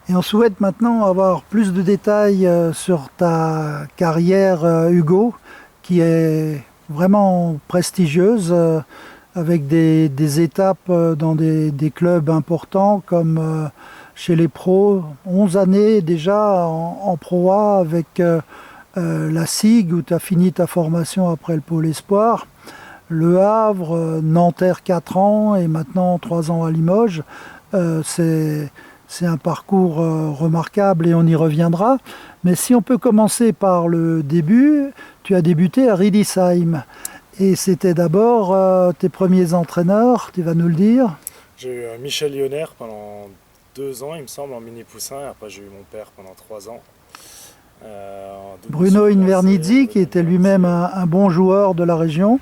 Et on souhaite maintenant avoir plus de détails sur ta carrière, Hugo, qui est vraiment prestigieuse, avec des étapes dans des clubs importants comme chez les pros. 11 années déjà en Pro A avec la SIG où tu as fini ta formation après le Pôle Espoir. Le Havre, Nanterre 4 ans et maintenant 3 ans à Limoges. C'est un parcours remarquable et on y reviendra. Mais si on peut commencer par le début, tu as débuté à Riedisheim. Et c'était d'abord tes premiers entraîneurs, tu vas nous le dire. J'ai eu Michel Lyonnaire pendant 2 ans, il me semble, en mini-poussin. Et après, j'ai eu mon père pendant 3 ans. Bruno Invernizzi, qui était lui-même un bon joueur de la région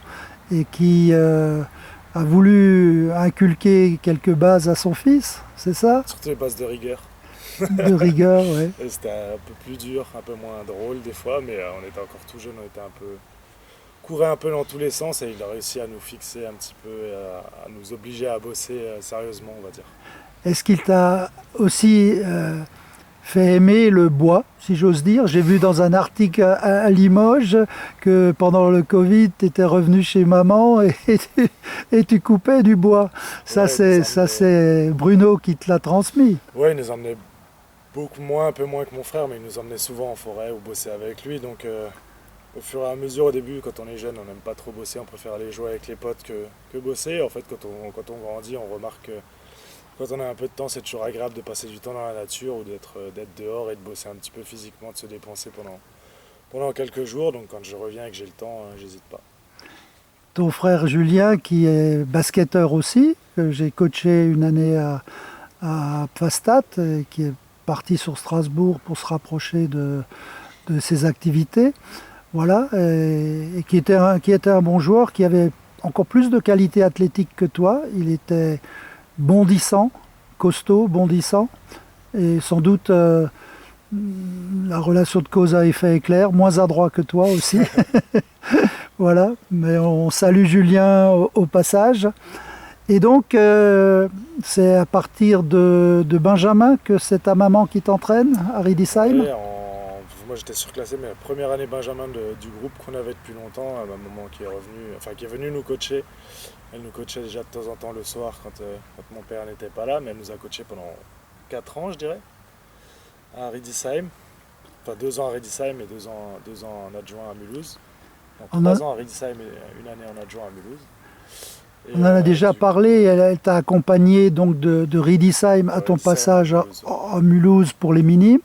et qui a voulu inculquer quelques bases à son fils, c'est ça? Surtout les bases de rigueur. De rigueur, oui. C'était un peu plus dur, un peu moins drôle des fois, mais on était encore tout jeune, on était courait un peu dans tous les sens et il a réussi à nous fixer un petit peu, à nous obliger à bosser sérieusement, on va dire. Est-ce qu'il t'a aussi fait aimer le bois, si j'ose dire? J'ai vu dans un article à Limoges que pendant le Covid, tu étais revenu chez maman et tu coupais du bois. Ça, Ouais, c'est Bruno qui te l'a transmis. Oui, il nous emmenait beaucoup moins, un peu moins que mon frère, mais il nous emmenait souvent en forêt ou bosser avec lui. Donc au fur et à mesure, au début, quand on est jeune, on n'aime pas trop bosser, on préfère aller jouer avec les potes que bosser. En fait, quand on grandit, on remarque que quand on a un peu de temps, c'est toujours agréable de passer du temps dans la nature ou d'être dehors et de bosser un petit peu physiquement, de se dépenser pendant quelques jours. Donc quand je reviens et que j'ai le temps, j'hésite pas. Ton frère Julien, qui est basketteur aussi, que j'ai coaché une année à Pfastat, et qui est parti sur Strasbourg pour se rapprocher de ses activités. Voilà, et qui était un bon joueur, qui avait encore plus de qualité athlétique que toi. Il était bondissant, costaud, bondissant, et sans doute la relation de cause à effet est claire, moins adroit que toi aussi. Voilà, mais on salue Julien au passage. Et donc, c'est à partir de Benjamin que c'est ta maman qui t'entraîne à Riedisheim? Moi j'étais surclassé, mais la première année Benjamin du groupe qu'on avait depuis longtemps, ma maman qui est venue nous coacher. Elle nous coachait déjà de temps en temps le soir quand mon père n'était pas là, mais elle nous a coaché pendant 4 ans, je dirais, à Riedisheim. Enfin 2 ans à Riedisheim et 2 ans en adjoint à Mulhouse. Donc 3 ans à Riedisheim et une année en adjoint à Mulhouse. On en a déjà parlé, elle t'a accompagné donc de Riedisheim à ton passage à Mulhouse pour les minimes.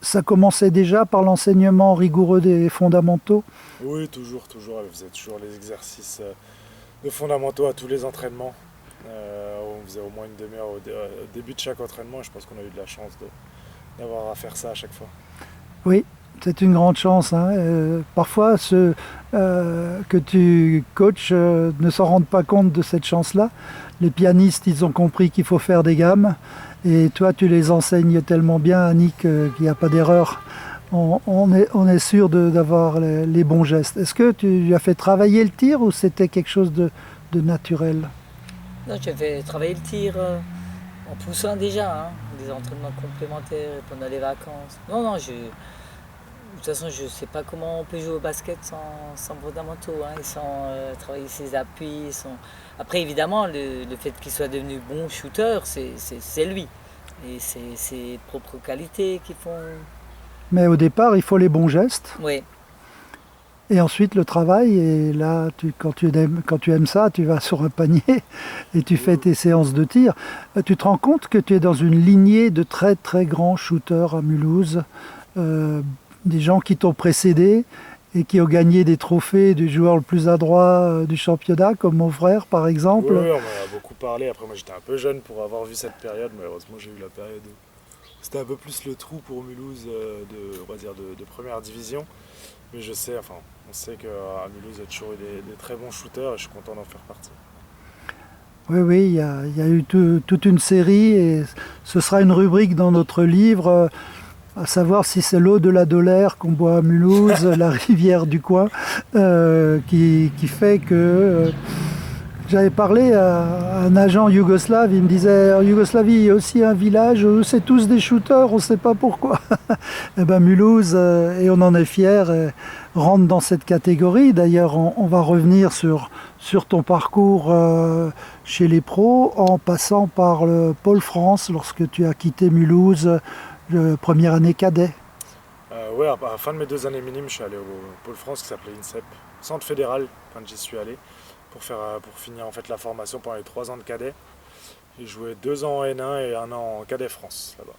Ça commençait déjà par l'enseignement rigoureux des fondamentaux? Oui, toujours. Elle faisait toujours les exercices de fondamentaux à tous les entraînements. On faisait au moins une demi-heure au début de chaque entraînement et je pense qu'on a eu de la chance d'avoir à faire ça à chaque fois. Oui, c'est une grande chance. Hein. Parfois, ceux que tu coaches ne s'en rendent pas compte de cette chance-là. Les pianistes, ils ont compris qu'il faut faire des gammes. Et toi, tu les enseignes tellement bien, Annick, qu'il n'y a pas d'erreur. On est sûr d'avoir les bons gestes. Est-ce que tu as fait travailler le tir ou c'était quelque chose de naturel? Non, j'ai fait travailler le tir en poussant déjà, hein, des entraînements complémentaires pendant les vacances. Non, de toute façon, je ne sais pas comment on peut jouer au basket sans fondamentaux, hein, et sans travailler ses appuis. Après, évidemment, le fait qu'il soit devenu bon shooter, c'est lui. Et c'est ses propres qualités qui font... Mais au départ, il faut les bons gestes. Oui. Et ensuite, le travail. Et là, quand tu aimes ça, tu vas sur un panier et tu fais tes séances de tir. Tu te rends compte que tu es dans une lignée de très, très grands shooters à Mulhouse. Des gens qui t'ont précédé et qui ont gagné des trophées du joueur le plus adroit du championnat, comme mon frère par exemple. Oui, on m'en a beaucoup parlé. Après, moi j'étais un peu jeune pour avoir vu cette période, mais heureusement j'ai eu la période où c'était un peu plus le trou pour Mulhouse de première division. Mais on sait qu'à Mulhouse il y a toujours eu des très bons shooters et je suis content d'en faire partie. Oui, il y a eu toute une série et ce sera une rubrique dans notre livre. À savoir si c'est l'eau de la Dolère qu'on boit à Mulhouse, la rivière du coin, qui fait que J'avais parlé à un agent yougoslave, il me disait en Yougoslavie il y a aussi un village où c'est tous des shooters, on ne sait pas pourquoi. Et ben Mulhouse, et on en est fiers, rentre dans cette catégorie. D'ailleurs, on va revenir sur ton parcours chez les pros en passant par le Pôle France lorsque tu as quitté Mulhouse, première année cadet. Ouais, à la fin de mes 2 années minimes, je suis allé au Pôle France qui s'appelait INSEP, centre fédéral, quand j'y suis allé, pour finir en fait la formation pendant les 3 ans de cadet. J'ai joué 2 ans en N1 et 1 an en cadet France là-bas.